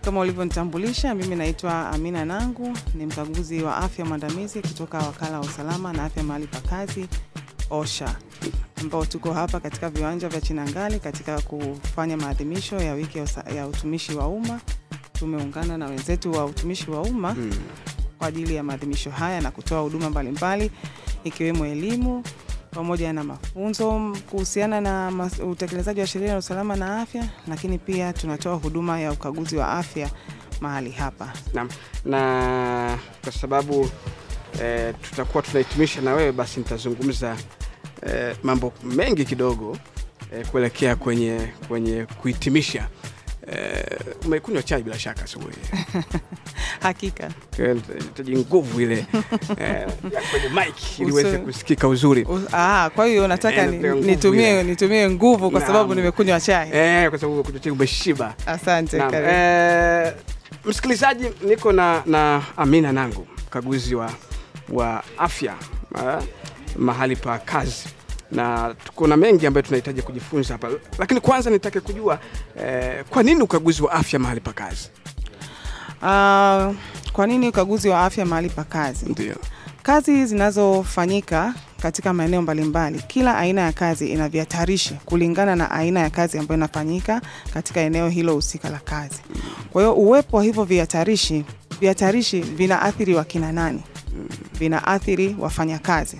Kama ulivyonitambulisha, mimi naitwa Amina Nangu, ni mkaguzi wa afya mwandamizi kutoka Wakala wa Usalama na Afya Mahali pa Kazi OSHA, ambao tuko hapa katika viwanja vya Chinangali katika kufanya maadhimisho ya wiki ya utumishi wa umma. Tumeungana na wenzetu wa utumishi wa umma kwa ajili ya maadhimisho haya na kutoa huduma mbalimbali ikiwemo elimu pamoja na mafunzo kuhusiana na utekelezaji wa sheria ya usalama na afya, lakini pia tunatoa huduma ya ukaguzi wa afya mahali hapa. Naam. Na kwa sababu tutakuwa tunahitimisha na wewe, basi nitazungumza mambo mengi kidogo kuelekea kwenye kuhitimisha. Umekunywa chai bila shaka asubuhi? Hakika. Nitaji nguvu ile kwenye mic ili iweze kusikika uzuri. Kwa hiyo nataka nitumie nguvu kwa sababu nimekunywa chai. Kwa sababu kunywa chai umeshiba. Asante. Karibu. Msikilizaji, niko na Amina Nangu, mkaguzi wa afya mahali pa kazi. Na tuko na mengi ambayo tunahitaji kujifunza hapa. Lakini kwanza nitake kujua kwa nini ukaguzi wa afya mahali pa kazi? Kwa nini ukaguzi wa afya mahali pa kazi? Ndio. Kazi zinazofanyika katika maeneo mbalimbali, kila aina ya kazi ina vihatarishi kulingana na aina ya kazi ambayo inafanyika katika eneo hilo husika la kazi. Kwa hiyo uwepo wa hivyo vihatarishi vinaathiri wakina nani? Vinaathiri wafanyakazi.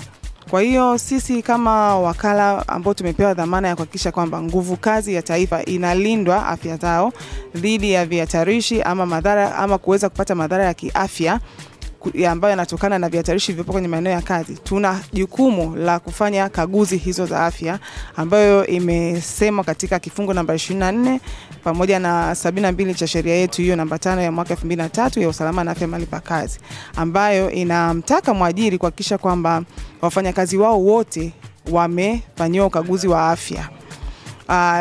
Kwa hiyo sisi kama wakala ambao tumepewa dhamana ya kuhakikisha kwamba nguvu kazi ya taifa inalindwa afya zao dhidi ya vihatarishi ama madhara ama kuweza kupata madhara ya kiafya ambayo yanatokana na vihatarishi vilivyopo kwenye maeneo ya kazi, tuna jukumu la kufanya kaguzi hizo za afya ambayo imesemwa katika kifungu namba 24 pamoja na 72 cha sheria yetu hiyo namba 5 ya mwaka 2003 ya usalama na afya mahali pa kazi, ambayo inamtaka mwajiri kuhakikisha kwamba wafanyakazi wao wote wamefanyiwa ukaguzi wa afya.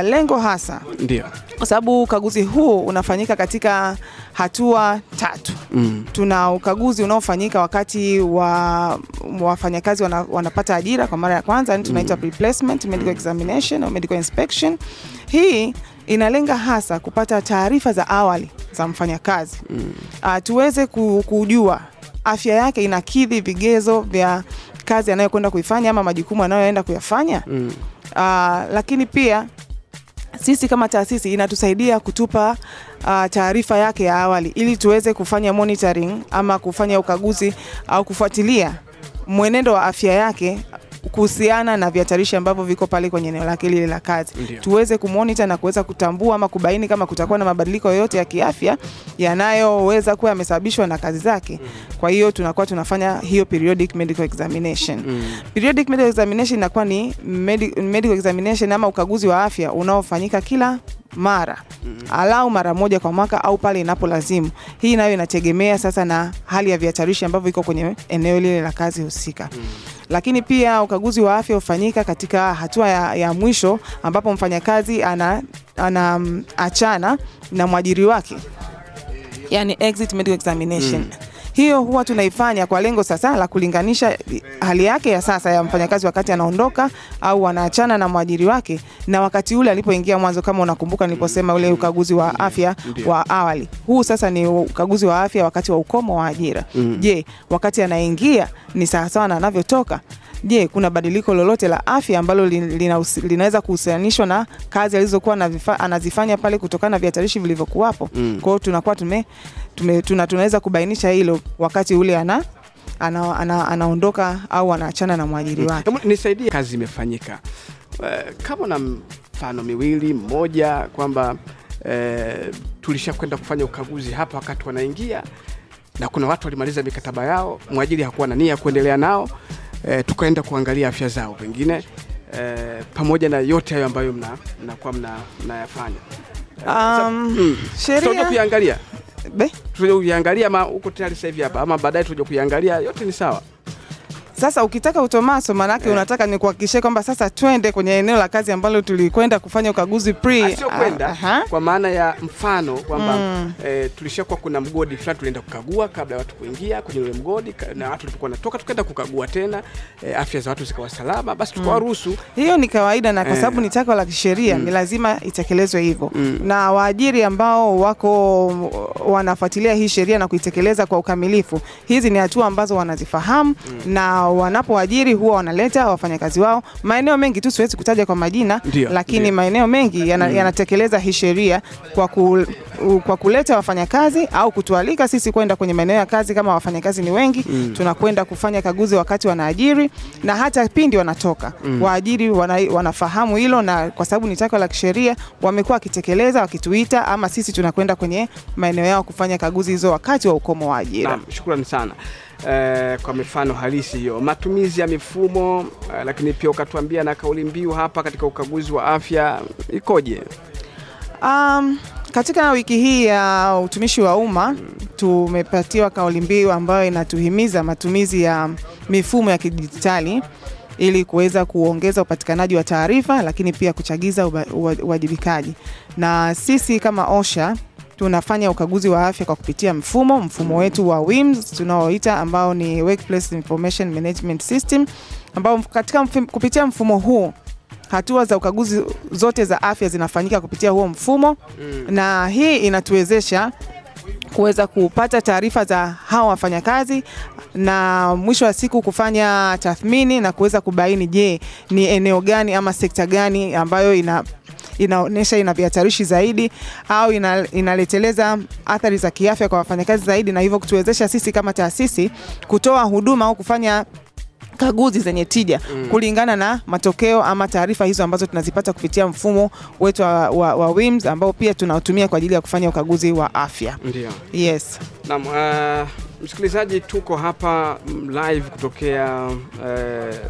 Lengo hasa ndio kwa sababu ukaguzi huu unafanyika katika hatua 3. Tuna ukaguzi unaofanyika wakati wafanyakazi wanapata ajira kwa mara ya kwanza, tunaita pre-placement medical examination au medical inspection. Hii inalenga hasa kupata taarifa za awali za mfanyakazi. Tuweze kujua afya yake inakidhi vigezo vya kazi anayokwenda kuifanya ama majukumu anayoenda kuyafanya. Lakini pia sisi kama taasisi inatusaidia kutupa taarifa yake ya awali ili tuweze kufanya monitoring ama kufanya ukaguzi au kufuatilia mwenendo wa afya yake kuhusiana na vihatarishi ambavyo viko pale kwenye eneo lake lile la kazi. Ndiyo. Tuweze kumonitor na kuweza kutambua ama kubaini kama kutakuwa na mabadiliko yoyote ya kiafya yanayoweza kuwa yamesababishwa na kazi zake. Kwa hiyo tunakuwa tunafanya hiyo periodic medical examination. Periodic medical examination inakuwa ni medical examination ama ukaguzi wa afya unaofanyika kila mara, alau mara moja kwa mwaka au pale inapolazimu. Hii nayo inategemea sasa na hali ya vihatarishi ambavyo iko kwenye eneo lile la kazi husika. Lakini pia ukaguzi wa afya ufanyika katika hatua ya mwisho ambapo mfanyakazi anaachana na mwajiri wake, yani exit medical examination. Hiyo huwa tunaifanya kwa lengo sasa la kulinganisha hali yake ya sasa ya mfanyakazi wakati anaondoka au anaachana na mwajiri wake na wakati ule alipoingia mwanzo. Kama unakumbuka niliposema ule ukaguzi wa afya wa awali, huu sasa ni ukaguzi wa afya wakati wa ukomo wa ajira. Je, wakati anaingia ni sawa na anavyotoka? Je, kuna badiliko lolote la afya ambalo linaweza kuhusianishwa na kazi alizokuwa anazifanya pale kutokana na vihatarishi vilivyokuwapo? Kwa hiyo tunakuwa tunaweza kubainisha hilo wakati ule anaondoka au anaachana na mwajiri wake. Nisaidie, kazi imefanyika. Kama na mfano miwili mmoja kwamba tulishakwenda kufanya ukaguzi hapa wakati wanaingia na kuna watu walimaliza mikataba yao, mwajiri hakuwa na nia kuendelea nao, tukaenda kuangalia afya zao pengine, pamoja na yote hayo ambayo mnakuwa mnayafanya. Sheria kuiangalia tuje kuiangalia ama uko tayari sasa hivi hapa ama baadaye tuje kuiangalia, yote ni sawa? Sasa ukitaka utomaso manake unataka ni kuhakikisha kwamba sasa twende kwenye eneo la kazi ambalo tulikwenda kufanya ukaguzi sio kwenda kwa maana ya mfano kwamba tulishakuwa kuna mgodi fulani tulienda kukagua kabla ya watu kuingia kwenye ule mgodi, na watu walipokuwa natoka tukaenda kukagua tena afya za watu zikawa salama, basi tukawaruhusu. Hiyo ni kawaida, na kwa sababu ni takwa la kisheria ni lazima itekelezwe hivyo. Na waajiri ambao wako wanafuatilia hii sheria na kuitekeleza kwa ukamilifu, hizi ni hatua ambazo wanazifahamu, na wanapoajiri huwa wanaleta wafanyakazi wao. Maeneo mengi tu siwezi kutaja kwa majina, lakini maeneo mengi yanatekeleza hii sheria kwa kuleta wafanyakazi au kutualika sisi kwenda kwenye maeneo ya kazi. Kama wafanyakazi ni wengi, tunakwenda kufanya kaguzi wakati wanaajiri na hata pindi wanatoka. Waajiri wanafahamu hilo, na kwa sababu ni takwa la kisheria wamekuwa wakitekeleza, wakituita ama sisi tunakwenda kwenye maeneo yao kufanya kaguzi hizo wakati wa ukomo wa ajira. Naam, shukrani sana kwa mifano halisi hiyo, matumizi ya mifumo, lakini pia ukatuambia na kauli mbiu hapa katika ukaguzi wa afya ikoje? Katika wiki hii ya utumishi wa umma tumepatiwa kauli mbiu ambayo inatuhimiza matumizi ya mifumo ya kidijitali ili kuweza kuongeza upatikanaji wa taarifa, lakini pia kuchagiza uwajibikaji. Na sisi kama OSHA tunafanya ukaguzi wa afya kwa kupitia mfumo wetu wa WIMS tunaoita ambao ni Workplace Information Management System, ambao katika kupitia mfumo huu hatua za ukaguzi zote za afya zinafanyika kupitia huo mfumo. Na hii inatuwezesha kuweza kupata taarifa za hao wafanyakazi na mwisho wa siku kufanya tathmini na kuweza kubaini je, ni eneo gani ama sekta gani ambayo inaonesha ina vihatarishi zaidi au inaleteleza athari za kiafya kwa wafanyakazi zaidi, na hivyo kutuwezesha sisi kama taasisi kutoa huduma au kufanya kaguzi zenye tija kulingana na matokeo ama taarifa hizo ambazo tunazipata kupitia mfumo wetu wa WIMS ambao pia tunatumia kwa ajili ya kufanya ukaguzi wa afya. Ndio. Yes. Naam, msikilizaji, tuko hapa live kutokea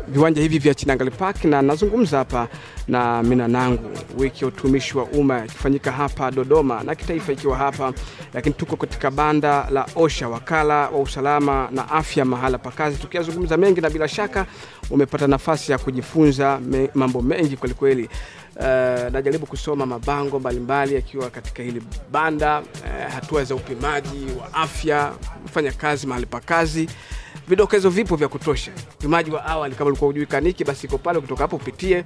viwanja hivi vya Chinangali Park, na nazungumza hapa na Mina Nangu, wiki ya utumishi wa umma ikifanyika hapa Dodoma na kitaifa ikiwa hapa, lakini tuko katika banda la OSHA, wakala wa usalama na afya mahala pa kazi, tukizungumza mengi, na bila shaka umepata nafasi ya kujifunza mambo mengi kweli kweli. Najaribu kusoma mabango mbalimbali yakiwa katika hili banda, hatua za upimaji wa afya, kufanya kazi mahali pa kazi. Vidokezo vipo vya kutosha. Upimaji wa awali kama ulikuwa hujui kaniki, basi iko pale, kutoka hapo upitie.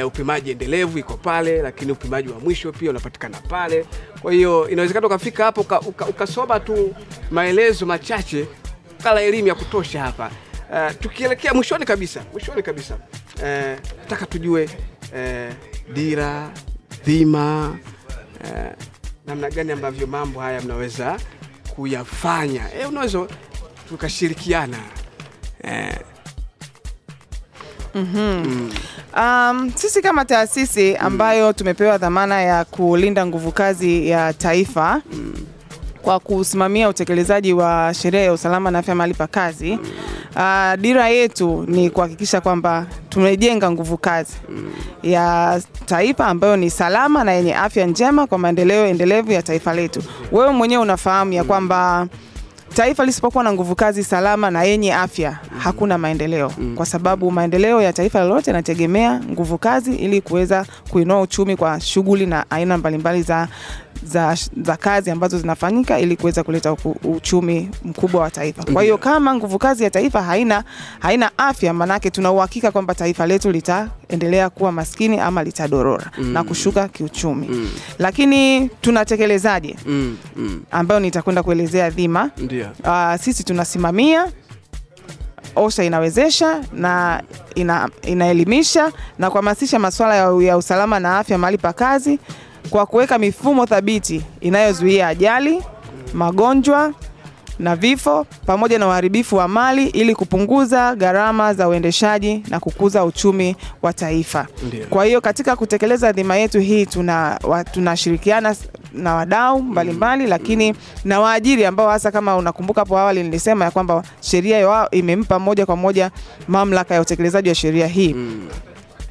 Upimaji endelevu iko pale, lakini upimaji wa mwisho pia unapatikana pale. Kwa hiyo inawezekana ukafika hapo ukasoma tu maelezo machache, kala elimu ya kutosha hapa. Tukielekea mwishoni kabisa, nataka tujue dira, dhima, namna gani ambavyo mambo haya mnaweza kuyafanya. Unaweza tukashirikiana. Sisi kama taasisi ambayo tumepewa dhamana ya kulinda nguvu kazi ya taifa kwa kusimamia utekelezaji wa sheria ya usalama na afya mahali pa kazi, dira yetu ni kuhakikisha kwamba tumejenga nguvu kazi ya taifa ambayo ni salama na yenye afya njema kwa maendeleo endelevu ya taifa letu. Wewe mwenyewe unafahamu ya kwamba taifa lisipokuwa na nguvu kazi salama na yenye afya hakuna maendeleo, kwa sababu maendeleo ya taifa lolote yanategemea nguvu kazi ili kuweza kuinua uchumi kwa shughuli na aina mbalimbali za kazi ambazo zinafanyika ili kuweza kuleta uchumi mkubwa wa taifa. Kwa hiyo kama nguvu kazi ya taifa haina afya, manake tuna uhakika kwamba taifa letu litaendelea kuwa maskini ama litadorora na kushuka kiuchumi. Lakini tunatekelezaje? Ambayo nitakwenda kuelezea dhima. Sisi tunasimamia, OSHA inawezesha na inaelimisha na kuhamasisha masuala ya usalama na afya mahali pa kazi kwa kuweka mifumo thabiti inayozuia ajali, magonjwa na vifo pamoja na uharibifu wa mali ili kupunguza gharama za uendeshaji na kukuza uchumi wa taifa. Kwa hiyo katika kutekeleza dhima yetu hii tunashirikiana na wadau mbalimbali, lakini na waajiri ambao hasa kama unakumbuka hapo awali nilisema ya kwamba sheria yao imempa moja kwa moja mamlaka ya utekelezaji wa sheria hii.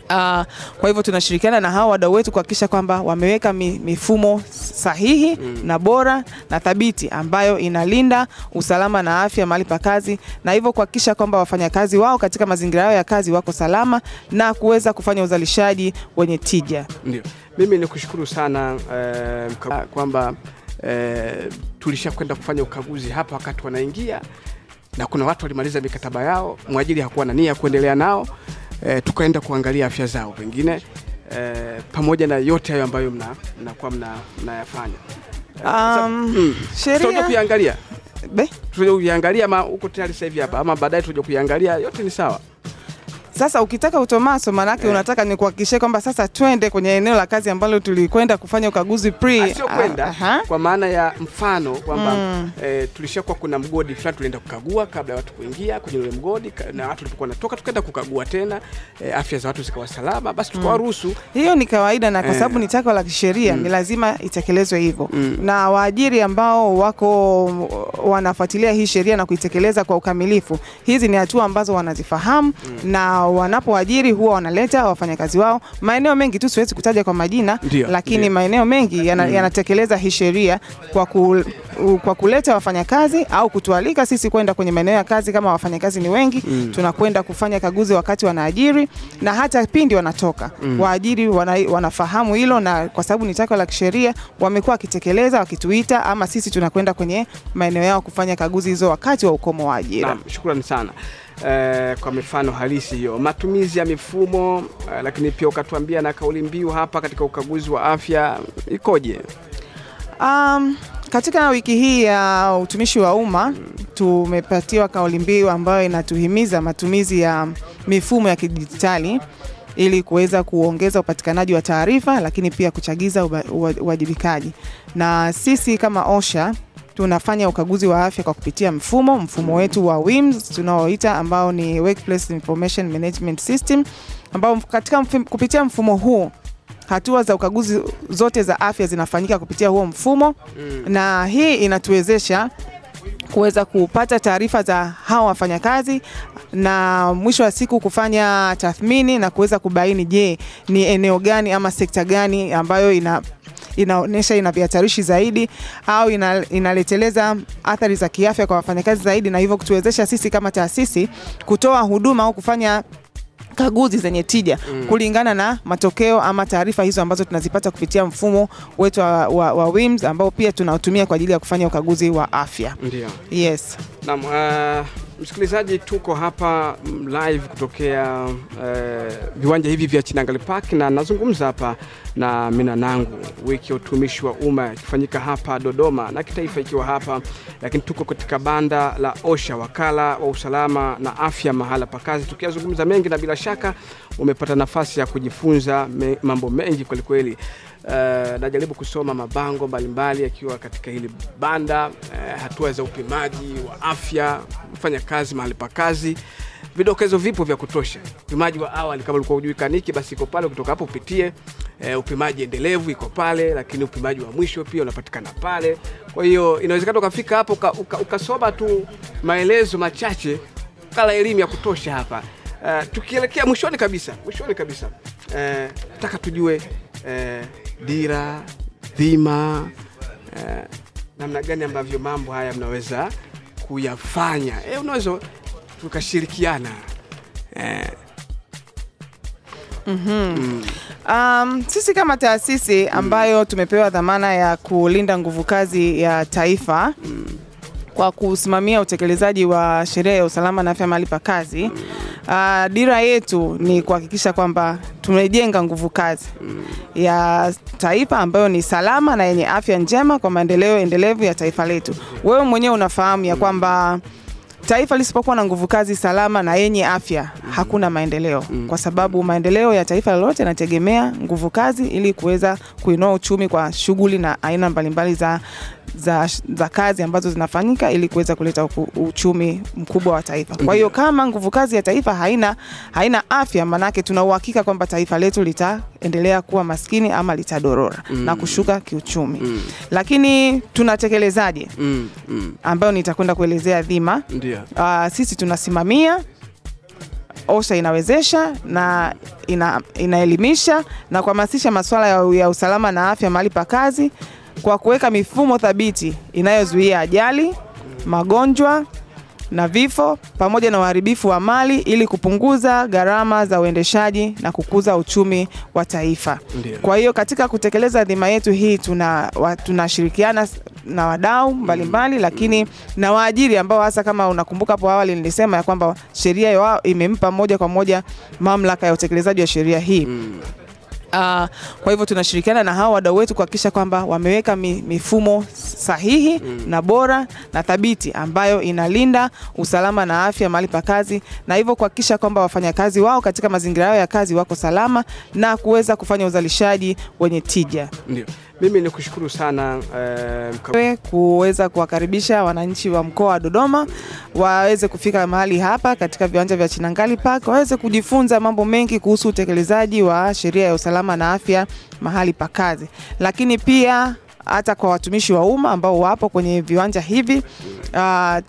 Kwa hivyo tunashirikiana na hao wadau wetu kuhakikisha kwamba wameweka mifumo sahihi na bora na thabiti ambayo inalinda usalama na afya mahali pa kazi, na hivyo kuhakikisha kwamba wafanyakazi wao katika mazingira yao ya kazi wako salama na kuweza kufanya uzalishaji wenye tija. Ndio. Mimi nikushukuru sana kwamba tulishakwenda kufanya ukaguzi hapa wakati wanaingia, na kuna watu walimaliza mikataba yao, mwajiri hakuwa na nia kuendelea nao. Tukaenda kuangalia afya zao pengine, pamoja na yote hayo ambayo mnakuwa mnayafanya. Sheria kuiangalia tuje kuiangalia ama uko tayari sasa hivi hapa, ama baadaye tuje kuiangalia, yote ni sawa? Sasa ukitaka utomaso manake unataka ni kuhakikisha kwamba sasa twende kwenye eneo la kazi ambalo tulikwenda kufanya ukaguzi sio kwenda kwa maana ya mfano kwamba tulishakuwa kuna mgodi fulani tulienda kukagua kabla watu kuingia kwenye ule mgodi, na watu walipokuwa natoka tukaenda kukagua tena afya za watu zikawa salama, basi tukawaruhusu. Hiyo ni kawaida, na kwa sababu ni takwa la kisheria ni lazima itekelezwe hivyo. Na waajiri ambao wako wanafuatilia hii sheria na kuitekeleza kwa ukamilifu, hizi ni hatua ambazo wanazifahamu, na wanapoajiri huwa wanaleta wafanyakazi wao. Maeneo mengi tu siwezi kutaja kwa majina, lakini maeneo mengi yanatekeleza hii sheria kwa kuleta wafanyakazi au kutualika sisi kwenda kwenye maeneo ya kazi. Kama wafanyakazi ni wengi, tunakwenda kufanya kaguzi wakati wanaajiri na hata pindi wanatoka. Waajiri wanafahamu hilo, na kwa sababu ni takwa la kisheria wamekuwa wakitekeleza, wakituita ama sisi tunakwenda kwenye maeneo yao kufanya kaguzi hizo wakati wa ukomo wa ajira. Naam, shukrani sana. Kwa mifano halisi hiyo, matumizi ya mifumo, lakini pia ukatuambia na kauli mbiu hapa katika ukaguzi wa afya ikoje? Katika wiki hii ya utumishi wa umma tumepatiwa kauli mbiu ambayo inatuhimiza matumizi ya mifumo ya kidijitali ili kuweza kuongeza upatikanaji wa taarifa, lakini pia kuchagiza uwajibikaji. Na sisi kama OSHA tunafanya ukaguzi wa afya kwa kupitia mfumo wetu wa WIMS tunaoita ambao ni Workplace Information Management System, ambao katika kupitia mfumo huu hatua za ukaguzi zote za afya zinafanyika kupitia huo mfumo. Na hii inatuwezesha kuweza kupata taarifa za hao wafanyakazi na mwisho wa siku kufanya tathmini na kuweza kubaini je, ni eneo gani ama sekta gani ambayo inaonesha ina vihatarishi zaidi au inaleteleza athari za kiafya kwa wafanyakazi zaidi, na hivyo kutuwezesha sisi kama taasisi kutoa huduma au kufanya kaguzi zenye tija kulingana na matokeo ama taarifa hizo ambazo tunazipata kupitia mfumo wetu wa WIMS ambao pia tunatumia kwa ajili ya kufanya ukaguzi wa afya. Ndio. Yes. Naam, msikilizaji, tuko hapa live kutokea viwanja hivi vya Chinangali Park, na nazungumza hapa na Mina Nangu, wiki ya utumishi wa umma ikifanyika hapa Dodoma na kitaifa ikiwa hapa, lakini tuko katika banda la OSHA, wakala wa usalama na afya mahala pa kazi, tukizungumza mengi, na bila shaka umepata nafasi ya kujifunza mambo mengi kweli kweli. Najaribu kusoma mabango mbalimbali yakiwa katika hili banda, hatua za upimaji wa afya, kufanya kazi mahali pa kazi, vidokezo vipo vya kutosha. Upimaji wa awali kama ulikuwa hujui kaniki, basi iko pale, kutoka hapo upitie. Upimaji endelevu iko pale, lakini upimaji wa mwisho pia unapatikana pale. Kwa hiyo inawezekana ukafika hapo ukasoma tu maelezo machache, kala elimu ya kutosha hapa. Tukielekea mwishoni kabisa, nataka tujue dira, dhima, namna gani ambavyo mambo haya mnaweza kuyafanya. Unaweza tukashirikiana. Sisi kama taasisi ambayo tumepewa dhamana ya kulinda nguvu kazi ya taifa kwa kusimamia utekelezaji wa sheria ya usalama na afya mahali pa kazi, dira yetu ni kuhakikisha kwamba tumejenga nguvu kazi ya taifa ambayo ni salama na yenye afya njema kwa maendeleo endelevu ya taifa letu. Wewe mwenyewe unafahamu ya kwamba taifa lisipokuwa na nguvu kazi salama na yenye afya hakuna maendeleo, kwa sababu maendeleo ya taifa lolote yanategemea nguvu kazi ili kuweza kuinua uchumi kwa shughuli na aina mbalimbali za kazi ambazo zinafanyika ili kuweza kuleta uchumi mkubwa wa taifa. Kwa hiyo kama nguvu kazi ya taifa haina afya, manake tuna uhakika kwamba taifa letu litaendelea kuwa maskini ama litadorora na kushuka kiuchumi. Lakini tunatekelezaje? Ambayo nitakwenda kuelezea dhima. Ndio. Sisi tunasimamia OSHA inawezesha na inaelimisha na kuhamasisha masuala ya usalama na afya mahali pa kazi kwa kuweka mifumo thabiti inayozuia ajali, magonjwa na vifo pamoja na uharibifu wa mali ili kupunguza gharama za uendeshaji na kukuza uchumi wa taifa. Ndiyo. Kwa hiyo katika kutekeleza dhima yetu hii tunashirikiana na wadau mbalimbali, lakini na waajiri ambao hasa kama unakumbuka hapo awali nilisema ya kwamba sheria yao imempa moja kwa moja mamlaka ya utekelezaji wa sheria hii. Kwa hivyo tunashirikiana na hao wadau wetu kuhakikisha kwamba wameweka mifumo sahihi na bora na thabiti ambayo inalinda usalama na afya mahali pa kazi, na hivyo kuhakikisha kwamba wafanyakazi wao katika mazingira yao ya kazi wako salama na kuweza kufanya uzalishaji wenye tija. Ndio. Mimi nikushukuru sana kuweza kuwakaribisha wananchi wa mkoa wa Dodoma waweze kufika mahali hapa katika viwanja vya Chinangali Park, waweze kujifunza mambo mengi kuhusu utekelezaji wa sheria ya usalama na afya mahali pa kazi. Lakini pia hata kwa watumishi wa umma ambao wapo kwenye viwanja hivi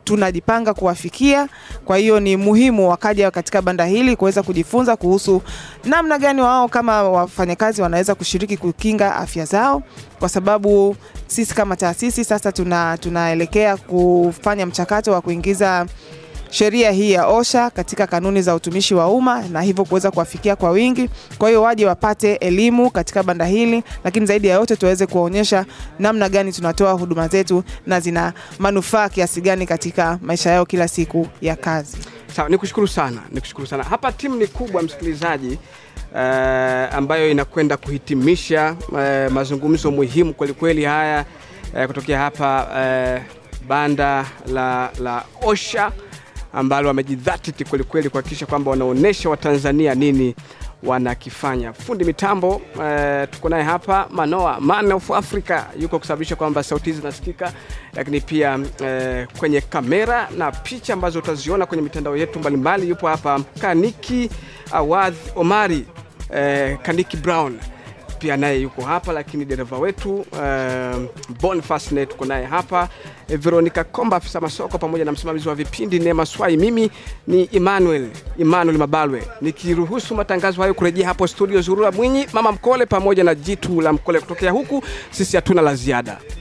tunajipanga kuwafikia. Kwa hiyo ni muhimu wakaja katika banda hili kuweza kujifunza kuhusu namna gani wao kama wafanyakazi wanaweza kushiriki kukinga afya zao, kwa sababu sisi kama taasisi sasa tunaelekea kufanya mchakato wa kuingiza sheria hii ya OSHA katika kanuni za utumishi wa umma na hivyo kuweza kuwafikia kwa wingi. Kwa hiyo waje wapate elimu katika banda hili, lakini zaidi ya yote tuweze kuwaonyesha namna gani tunatoa huduma zetu na zina manufaa kiasi gani katika maisha yao kila siku ya kazi. Sawa, nikushukuru sana. Hapa timu ni kubwa msikilizaji, ambayo inakwenda kuhitimisha mazungumzo muhimu kweli kweli haya kutokea hapa banda la OSHA ambalo wamejidhatiti kweli kweli kuhakikisha kwamba wanaonesha Watanzania nini wanakifanya. Fundi mitambo tuko naye hapa Manoa, Man of Africa, yuko kusababisha kwamba sauti hizi zinasikika, lakini pia kwenye kamera na picha ambazo utaziona kwenye mitandao yetu mbalimbali yupo hapa Kaniki Awadh Omari, Kaniki Brown pia naye yuko hapa, lakini dereva wetu Boniface tuko naye hapa, Veronica Komba afisa masoko pamoja na msimamizi wa vipindi Neema Swai. Mimi ni Emmanuel Mabalwe, nikiruhusu matangazo hayo kurejea hapo studio Zurura Mwinyi, Mama Mkole pamoja na Jitu la Mkole kutokea huku. Sisi hatuna la ziada.